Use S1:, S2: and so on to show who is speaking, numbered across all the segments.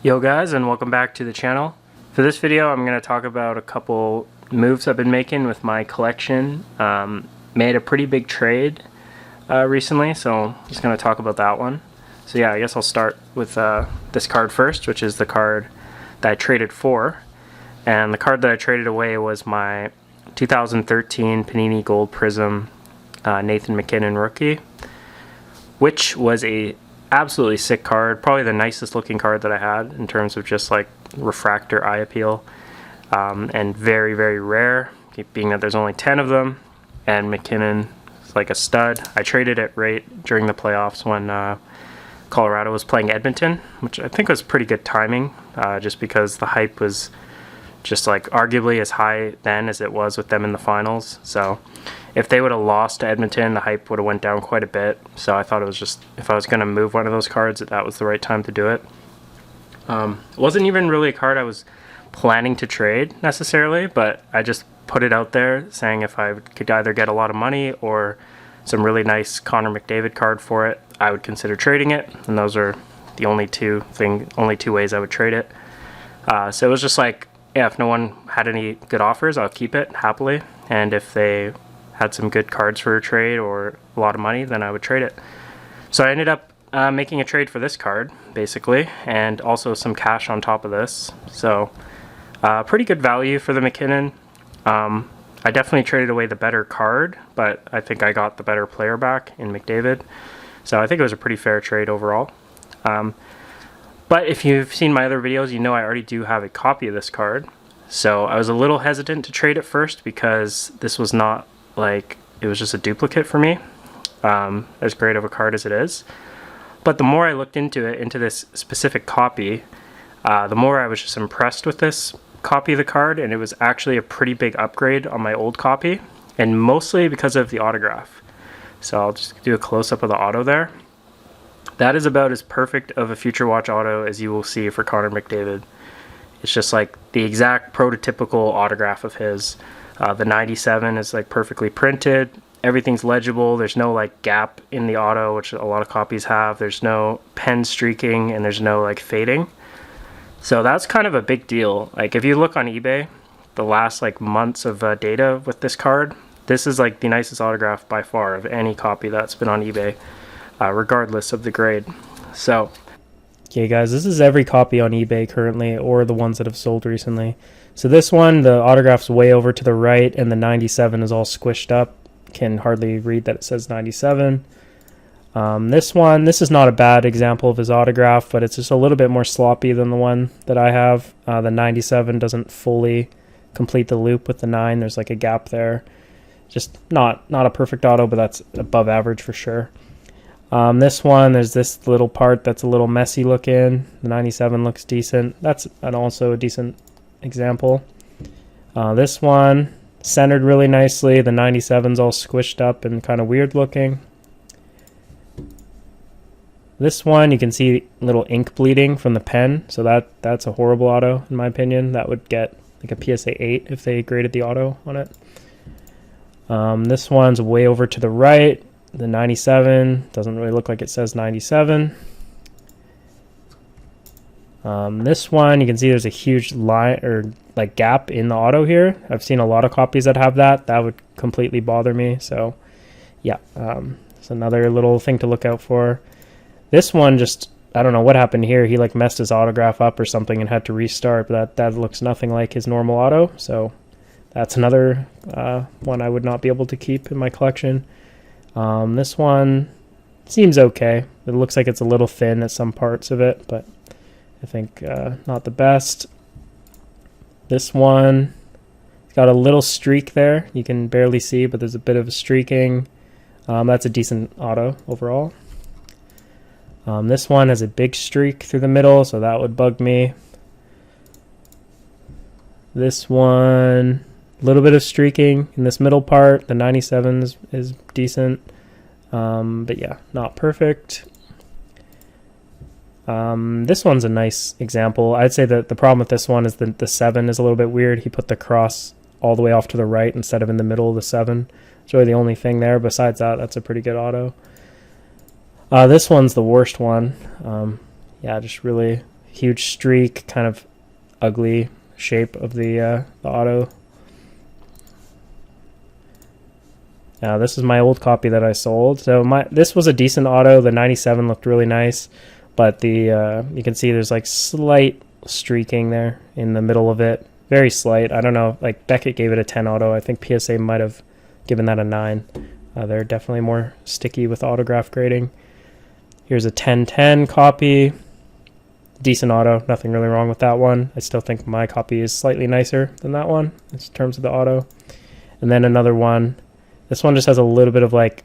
S1: Yo guys, and welcome back to the channel. For this video I'm going to talk about a couple moves I've been making with my collection. Made a pretty big trade recently, so I'm just going to talk about that one. So yeah, I guess I'll start with this card first, which is the card that I traded for. And the card that I traded away was my 2013 Panini Gold Prism Nathan MacKinnon rookie, which was a absolutely sick card, probably the nicest looking card that I had in terms of just like refractor eye appeal, and very, very rare, being that there's only 10 of them, and MacKinnon is like a stud. I traded it right during the playoffs when Colorado was playing Edmonton, which I think was pretty good timing, just because the hype was just like arguably as high then as it was with them in the finals. So if they would have lost to Edmonton, the hype would have went down quite a bit. So I thought it was just, if I was going to move one of those cards, that was the right time to do it. It wasn't even really a card I was planning to trade necessarily, but I just put it out there saying if I could either get a lot of money or some really nice Connor McDavid card for it, I would consider trading it. And those are the only two ways I would trade it. So it was just like, yeah, if no one had any good offers, I'll keep it happily. And if they had some good cards for a trade or a lot of money, then I would trade it. So I ended up making a trade for this card, basically, and also some cash on top of this. So pretty good value for the MacKinnon. I definitely traded away the better card, but I think I got the better player back in McDavid. So I think it was a pretty fair trade overall. But if you've seen my other videos, you know I already do have a copy of this card. So I was a little hesitant to trade it first because this was not like, it was just a duplicate for me, as great of a card as it is. But the more I looked into this specific copy, the more I was just impressed with this copy of the card, and it was actually a pretty big upgrade on my old copy, and mostly because of the autograph. So I'll just do a close-up of the auto there. That is about as perfect of a Future Watch auto as you will see for Connor McDavid. It's just like the exact prototypical autograph of his. The 97 is like perfectly printed. Everything's legible. There's no like gap in the auto, which a lot of copies have. There's no pen streaking, and there's no like fading. So that's kind of a big deal. Like if you look on eBay, the last like months of data with this card, this is like the nicest autograph by far of any copy that's been on eBay. Regardless of the grade. So okay guys, this is every copy on eBay currently, or the ones that have sold recently. So this one, the autograph's way over to the right, and the 97 is all squished up. Can hardly read that it says 97. This is not a bad example of his autograph, but it's just a little bit more sloppy than the one that I have. The 97 doesn't fully complete the loop with the 9. There's like a gap there. Just not a perfect auto, but that's above average for sure. This one, there's this little part that's a little messy looking. The 97 looks decent. That's also a decent example. This one, centered really nicely. The 97's all squished up and kind of weird looking. This one, you can see little ink bleeding from the pen, so that's a horrible auto in my opinion. That would get like a PSA 8 if they graded the auto on it. This one's way over to the right. The 97 doesn't really look like it says 97. This one, you can see there's a huge line or like gap in the auto here. I've seen a lot of copies that have that. That would completely bother me. So yeah, it's another little thing to look out for. This one, just, I don't know what happened here. He like messed his autograph up or something and had to restart, but that looks nothing like his normal auto. So that's another one I would not be able to keep in my collection. This one seems okay. It looks like it's a little thin at some parts of it, but I think not the best. This one, it's got a little streak there. You can barely see, but there's a bit of a streaking. That's a decent auto overall. This one has a big streak through the middle, so that would bug me. This one, a little bit of streaking in this middle part. The 97 is decent, but yeah, not perfect. This one's a nice example. I'd say that the problem with this one is that the 7 is a little bit weird. He put the cross all the way off to the right instead of in the middle of the 7. It's really the only thing there. Besides that, that's a pretty good auto. This one's the worst one. Yeah, just really huge streak, kind of ugly shape of the auto. Now this is my old copy that I sold. So this was a decent auto. The 97 looked really nice, but the you can see there's like slight streaking there in the middle of it. Very slight. I don't know. Like Beckett gave it a 10 auto. I think PSA might have given that a 9. They're definitely more sticky with autograph grading. Here's a 10-10 copy. Decent auto. Nothing really wrong with that one. I still think my copy is slightly nicer than that one in terms of the auto. And then another one. This one just has a little bit of like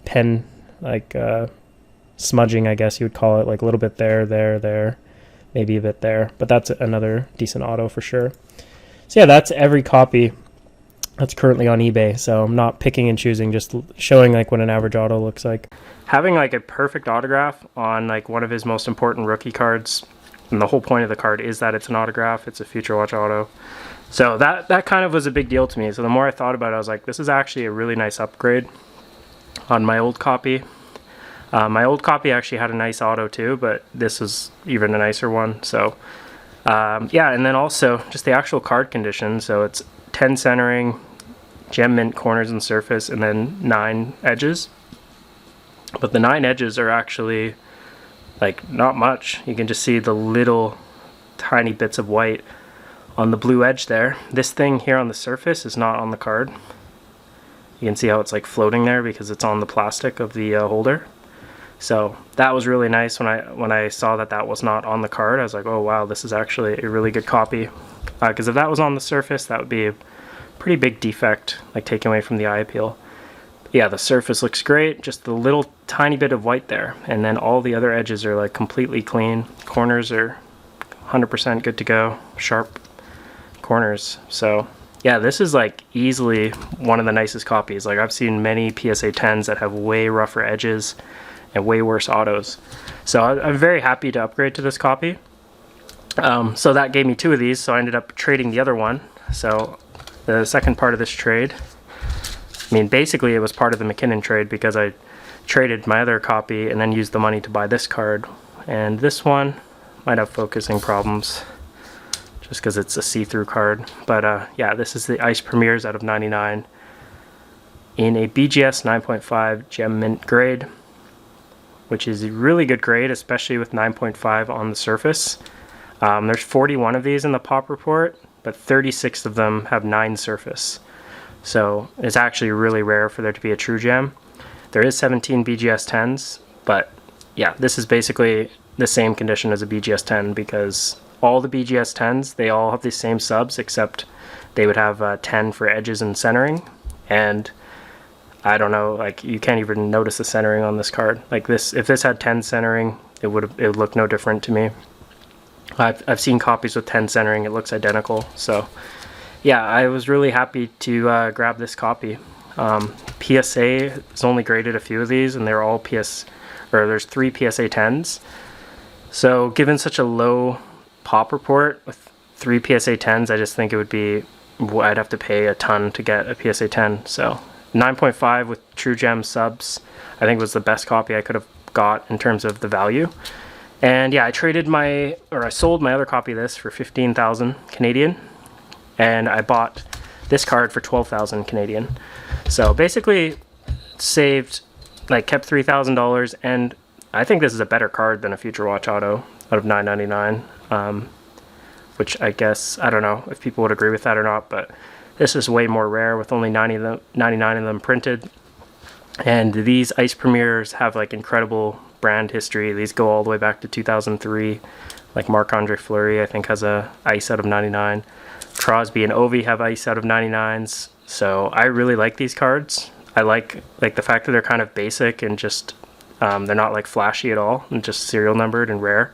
S1: pen, like smudging, I guess you would call it. Like a little bit there, maybe a bit there. But that's another decent auto for sure. So yeah, that's every copy that's currently on eBay. So I'm not picking and choosing, just showing like what an average auto looks like. Having like a perfect autograph on like one of his most important rookie cards, and the whole point of the card is that it's an autograph, it's a Future Watch auto. So that kind of was a big deal to me. So the more I thought about it, I was like, this is actually a really nice upgrade on my old copy. My old copy actually had a nice auto too, but this is even a nicer one. So yeah, and then also just the actual card condition. So it's 10 centering, gem mint corners and surface, and then 9 edges. But the 9 edges are actually like not much. You can just see the little tiny bits of white on the blue edge there. This thing here on the surface is not on the card. You can see how it's like floating there because it's on the plastic of the holder. So that was really nice. When I saw that was not on the card, I was like, oh wow, this is actually a really good copy. Because if that was on the surface, that would be a pretty big defect, like taking away from the eye appeal. But yeah, the surface looks great, just the little tiny bit of white there, and then all the other edges are like completely clean. Corners are 100% good to go, sharp corners. So yeah, this is like easily one of the nicest copies. Like I've seen many PSA 10s that have way rougher edges and way worse autos. So I'm very happy to upgrade to this copy. So that gave me 2 of these, so I ended up trading the other one. So the second part of this trade, I mean basically it was part of the McKinnon trade because I traded my other copy and then used the money to buy this card. And this one might have focusing problems just because it's a see-through card. But yeah, this is the Ice Premiers out of 99 in a BGS 9.5 gem mint grade, which is a really good grade, especially with 9.5 on the surface. There's 41 of these in the pop report, but 36 of them have 9 surface. So it's actually really rare for there to be a true gem. There is 17 BGS 10s, but yeah, this is basically the same condition as a BGS 10 because all the BGS 10s, they all have the same subs, except they would have 10 for edges and centering. And I don't know, like you can't even notice the centering on this card. Like this, if this had 10 centering, it would look no different to me. I've seen copies with 10 centering, it looks identical. So yeah, I was really happy to grab this copy. PSA has only graded a few of these, and they're all there's 3 PSA 10s. So given such a low pop report with 3 PSA 10s, I just think it would be, I'd have to pay a ton to get a PSA 10. So 9.5 with true gem subs, I think was the best copy I could have got in terms of the value. And yeah, I sold my other copy of this for 15,000 Canadian, and I bought this card for 12,000 Canadian. So basically saved, like kept $3,000, and I think this is a better card than a Future Watch auto out of $9.99, which I guess, I don't know if people would agree with that or not, but this is way more rare with only 99 of them printed. And these Ice Premiers have like incredible brand history. These go all the way back to 2003. Like Marc-Andre Fleury, I think, has a Ice out of 99. Crosby and Ovi have Ice out of 99s. So I really like these cards. I like the fact that they're kind of basic and just they're not like flashy at all and just serial numbered and rare.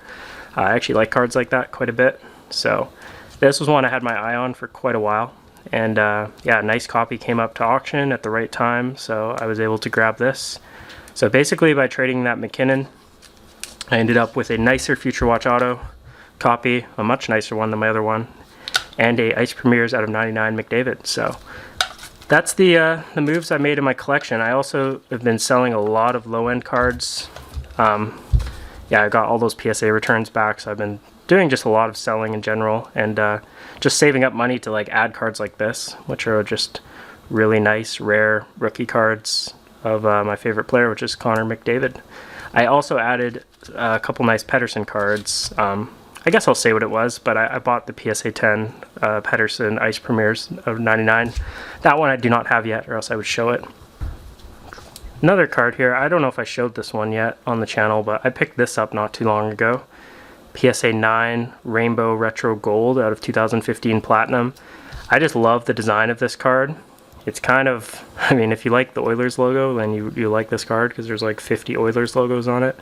S1: I actually like cards like that quite a bit. So this was one I had my eye on for quite a while. And yeah, a nice copy came up to auction at the right time, so I was able to grab this. So basically by trading that McKinnon, I ended up with a nicer Future Watch auto copy, a much nicer one than my other one, and a Ice Premiers out of 99 McDavid. So that's the moves I made in my collection. I also have been selling a lot of low-end cards. yeah, I got all those PSA returns back, so I've been doing just a lot of selling in general, and just saving up money to like add cards like this, which are just really nice, rare rookie cards of my favorite player, which is Connor McDavid. I also added a couple nice Pedersen cards. I guess I'll say what it was, but I bought the PSA 10 Pedersen Ice Premiers of 99. That one I do not have yet, or else I would show it. Another card here, I don't know if I showed this one yet on the channel, but I picked this up not too long ago. PSA 9 Rainbow Retro Gold out of 2015 Platinum. I just love the design of this card. It's kind of, I mean, if you like the Oilers logo, then you like this card, because there's like 50 Oilers logos on it.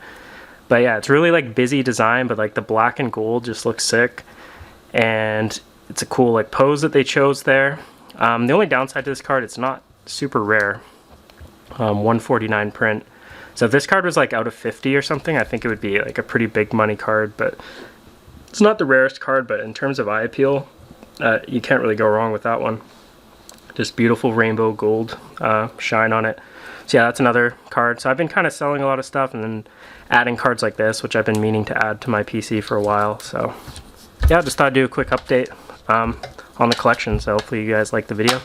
S1: But yeah, it's really like busy design, but like the black and gold just looks sick. And it's a cool like pose that they chose there. The only downside to this card, it's not super rare. 149 print. So if this card was like out of 50 or something, I think it would be like a pretty big money card, but it's not the rarest card, but in terms of eye appeal, you can't really go wrong with that one. Just beautiful rainbow gold shine on it. So yeah, that's another card. So I've been kind of selling a lot of stuff and then adding cards like this, which I've been meaning to add to my PC for a while. So yeah, just thought I'd do a quick update on the collection. So hopefully you guys like the video,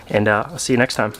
S1: and I'll see you next time.